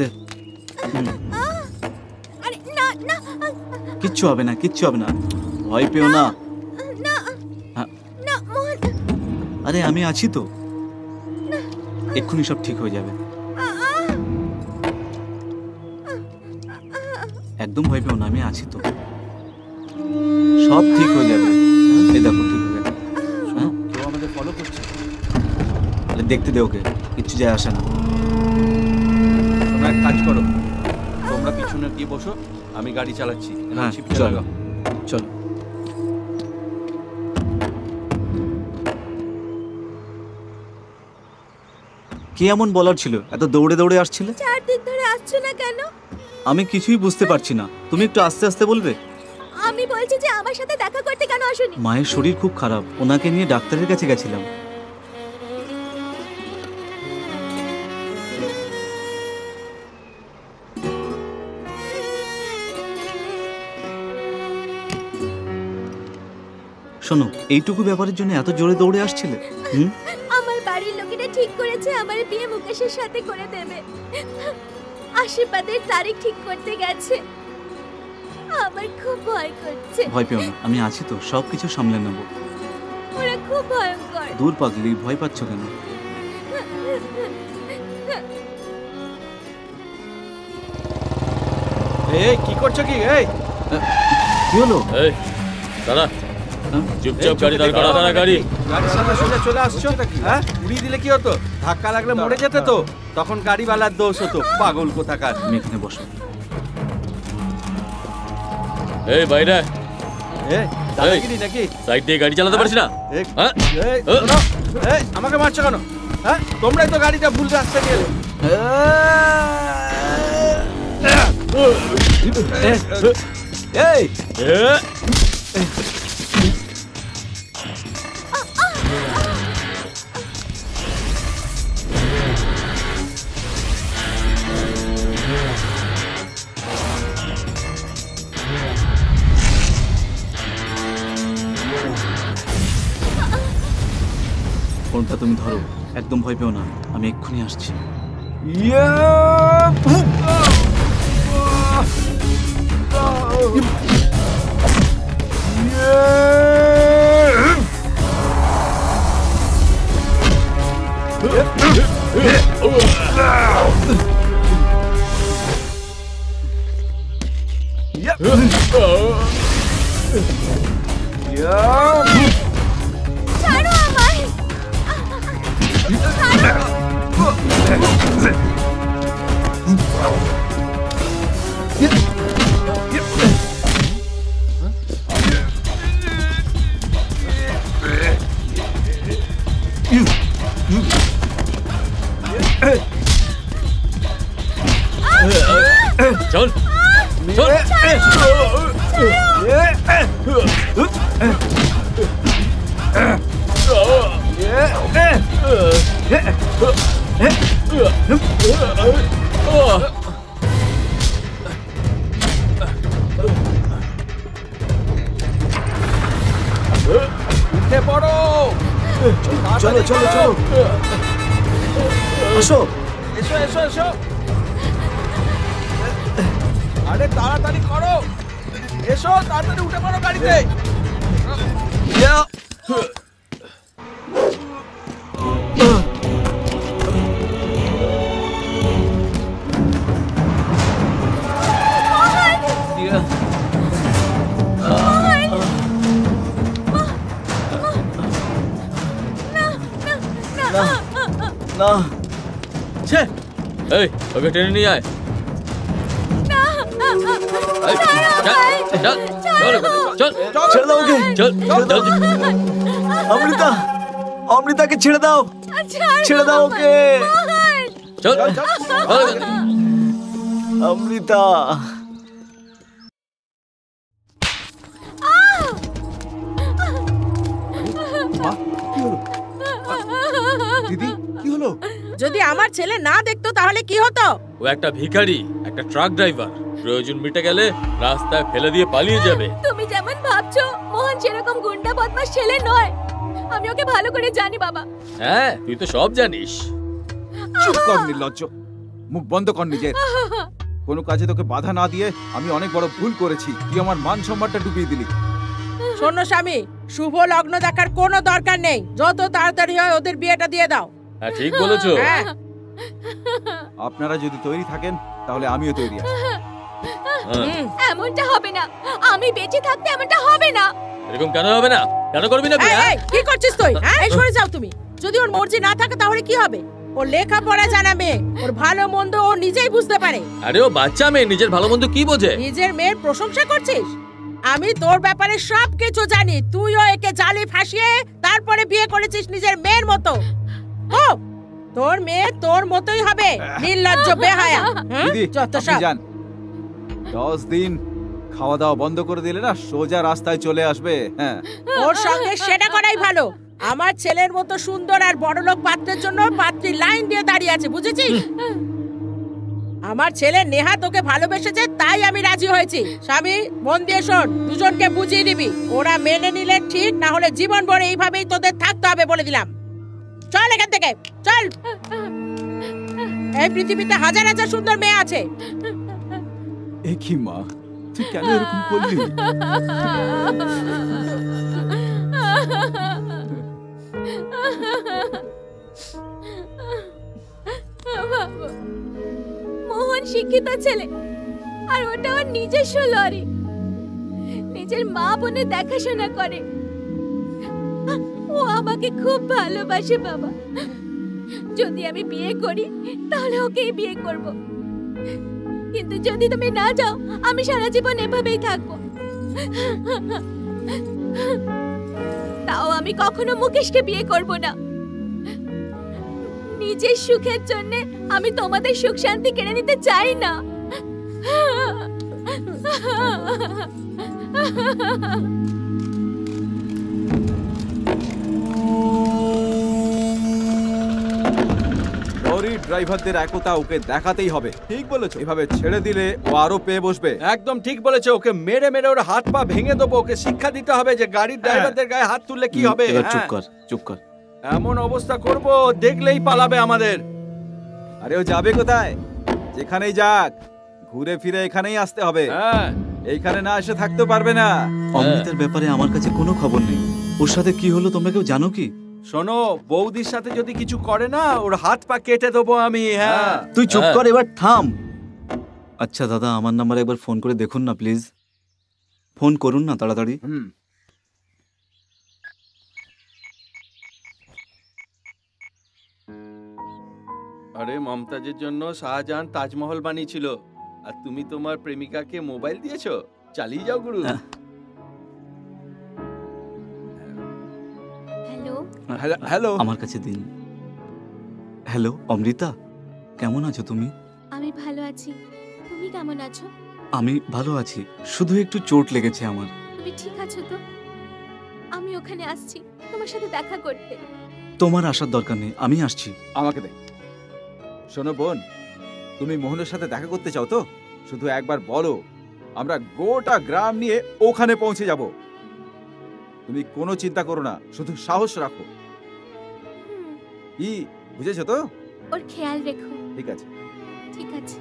দে। আরে না না, কিচ্ছু হবে না, কিচ্ছু হবে না, ভয় পেও না। না না মোহন, আরে আমি আছি তো, এক্ষুনি সব ঠিক হয়ে যাবে। একদম ভয় পেও না, আমি আছি তো, সব ঠিক হয়ে যাবে। এই দেখো ঠিক হয়ে গেছে। কেউ আমাদের ফলো করছে। দেখতে দে ওকে, কিচ্ছু যায় আসে না। তোমরা এক কাজ করো, তোমরা পিছনে গিয়ে বসো, আমি গাড়ি চালাচ্ছি। হ্যাঁ চলো চলো। কি এমন বলার ছিল এত দৌড়ে দৌড়ে আসছিলে? 4 দিন ধরে আসছো না কেন? আমি কিছুই বুঝতে পারছি না, তুমি একটু আস্তে আস্তে বলবে? আমি বলছি যে আমার সাথে দেখা করতে কেন আসোনি? মায়ের শরীর খুব খারাপ, ওনাকে নিয়ে ডাক্তারের কাছে গেছিলাম। শোনো, এইটুকু ব্যাপারের জন্য এত জোরে দৌড়ে আসছিলে? আমার বাড়ির লোকেরা ঠিক করেছে আমার বিয়ে মুকেশের সাথে করে দেবে। আশীর্বাদের তারিখ ঠিক করতে গেছে। আমার খুব ভয় করছে। ভয় পেও না, আমি আছি তো, সবকিছু সামলে নেব। ওরা খুব ভয়ঙ্কর। দূর পাগলি, ভয় পাচ্ছ কেন? এই কি করছো কি? এই কি হলো? এই দাদা, চুপচাপ গাড়ি দাঁড় করা। দাঁড়া গাড়ি। গাড়ির সামনে সোজা চলে আসছো? হ্যাঁ, উড়িয়ে দিলে কি হতো? ধাক্কা লাগলে মরে যেতে তো, তখন গাড়িওয়ালার দোষ হতো। পাগল কোথাকার। তুমি এখানে বসো। এই বাইরে এই দাদাগিরি নাকি? সাইড দিয়ে গাড়ি চালাতে পারছিস না? হ্যাঁ, এই শোনো, এই আমাকে মারছো কেন? হ্যাঁ, তোমরাই তো গাড়িটা ভুল রাস্তায় নিয়ে এলে। এই ফোনটা তুমি ধরো, একদম ভয় পেও না, আমি এক্ষুনি আসছি। ছাড়ো আমায়। চল চল। উঠে পড়ো। চলো চলো চলো, আসো। এসো এসো এসো। আরে তাড়াতাড়ি করো, এসো তাড়াতাড়ি উঠে পড়ো গাড়িতে। না, ছে, এই ওকে টেনে নিয়ে আয়। এই, চল চল চল চল, ছেড়ে দাও ওকে। চল চল। অমৃতা, অমৃতাকে ছেড়ে দাও, ছেড়ে দাও ওকে। চল অমৃতা, দিদি কি হলো? যদি আমার ছেলে না দেখতো তাহলে কি হতো? ও একটা ভিখারি, একটা ট্রাক ড্রাইভার। প্রয়োজন মিটে গেলে রাস্তায় ফেলে দিয়ে পালিয়ে যাবে। তুমি যেমন ভাবছো মোহন সেরকম গুন্ডা বদমাশ ছেলে নয়। আমি ওকে ভালো করে জানি বাবা। হ্যাঁ, তুই তো সব জানিস। চুপ কর নির্লজ্জ। মুখ বন্ধ কর নিজের। কোনো কাজে তোকে বাধা না দিয়ে আমি অনেক বড় ভুল করেছি। তুই আমার মান সম্মানটা ডুবিয়ে দিলি। শোনো স্বামী, শুভ লগ্ন দেখার কোনো দরকার নেই, যত তাড়াতাড়ি হয় ওদের বিয়েটা দিয়ে দাও। হ্যাঁ ঠিক বলেছো। হ্যাঁ, আপনারা যদি তৈরি থাকেন তাহলে আমিও তৈরি আছি। হুম। এমনটা হবে না, আমি বেঁচে থাকতে এমনটা হবে না। এরকম কেন হবে না? কেন করবি না এই, বিয়ে? এই, কি করছিস তুই? হ্যাঁ, এই সরে যাও তুমি। যদি ওর মর্জি না থাকে তাহলে কি হবে? ওর লেখাপড়া জানা মেয়ে, ওর ভালো মন্দ ও নিজেই বুঝতে পারে। আরে ও বাচ্চা মেয়ে, নিজের ভালো মন্দ কি বোঝে? নিজের মেয়ের প্রশংসা করছিস? আমি তোর ব্যাপারে সব কিছু জানি। তুইও একে জালে ফাঁসিয়ে তারপরে বিয়ে করেছিস নিজের মেয়ের মতো। ও, তোর মেয়ে তোর মতোই হবে, নির্লজ্জ বেহায়া। হুম? দিদি যত আপনি সব। যান। 10 দিন খাওয়া দাওয়া বন্ধ করে দিলে না সোজা রাস্তায় চলে আসবে। হ্যাঁ, ওর সঙ্গে সেটা করাই ভালো। আমার ছেলের মতো সুন্দর আর বড়লোক পাত্রের জন্য পাত্রী লাইন দিয়ে দাঁড়িয়ে আছে, বুঝেছিস? আমার ছেলে নেহা তোকে ভালোবেসেছে, তাই আমি রাজি হয়েছি। স্বামী, মন দিয়ে শোন, দুজনকে বুঝিয়ে দিবি। ওরা মেনে নিলে ঠিক, না হলে জীবন ভরে এইভাবেই তোদের থাকতে হবে বলে দিলাম। চল এখান থেকে, চল। এই পৃথিবীতে হাজার হাজার সুন্দর মেয়ে আছে। এ কি মা, তুই কেন এরকম করলি? মোহন শিক্ষিত ছেলে, আর ওটা ওর নিজস্ব লরি। নিজের মা বোনের দেখাশোনা করে। ও আমাকে খুব ভালোবাসে বাবা। যদি আমি বিয়ে করি তাহলে ওকেই বিয়ে করব, কিন্তু যদি তুমি না যাও আমি সারা জীবন এভাবেই থাকবো। তাও আমি কখনো মুকেশকে বিয়ে করব না। নিজের সুখের জন্য আমি তোমাদের সুখ শান্তি কেড়ে নিতে চাই না। লরি ড্রাইভারদের একতা ওকে দেখাতেই হবে। ঠিক বলেছো, এভাবে ছেড়ে দিলে ও আরো পেয়ে বসবে। একদম ঠিক বলেছে। ওকে মেরে মেরে ওর হাত পা ভেঙে দেবো। ওকে শিক্ষা দিতে হবে যে গাড়ির ড্রাইভারদের গায়ে হাত তুললে কি হবে। এবার চুপ হ্যাঁ। কর, চুপ কর। এমন অবস্থা করব দেখলেই পালাবে আমাদের। আরে ও যাবে কোথায়? যেখানেই যাক ঘুরে ফিরে এখানেই আসতে হবে। হ্যাঁ, এইখানে না এসে থাকতে পারবে না। অমৃতার ব্যাপারে আমার কাছে কোনো খবর নেই। ওর সাথে কি হলো তোমরা কেউ জানো কি? শোনো, বৌদির সাথে যদি কিছু করে না ওর হাত পা কেটে দেবো আমি। হ্যাঁ, তুই চুপ হ্যাঁ। কর, এবার থাম। আচ্ছা দাদা, আমার নাম্বারে একবার ফোন করে দেখুন না প্লিজ। ফোন করুন না তাড়াতাড়ি। হুম, আরে মমতাজের জন্য শাহজাহান তাজমহল বানিয়েছিল, আর তুমি তোমার প্রেমিকাকে মোবাইল দিয়েছো। চালিয়ে যাও গুরু। হ্যাঁ। Hello, hello. আমার কাছে দিন। হ্যালো অমৃতা, কেমন আছো তুমি? আমি ভালো আছি। তুমি কেমন আছো? আমি ভালো আছি, শুধু একটু চোট লেগেছে আমার। তুমি ঠিক আছো তো? আমি ওখানে আসছি তোমার সাথে দেখা করতে। তোমার আসার দরকার নেই, আমি আসছি। আমাকে দে। শোনো বোন, তুমি মোহনের সাথে দেখা করতে চাও তো? শুধু একবার বলো, আমরা গোটা গ্রাম নিয়ে ওখানে পৌঁছে যাব। তুমি কোনো চিন্তা করো না, শুধু সাহস রাখো। হুম, কি বুঝেছো তো? ওর খেয়াল রেখো। ঠিক আছে। ঠিক আছে।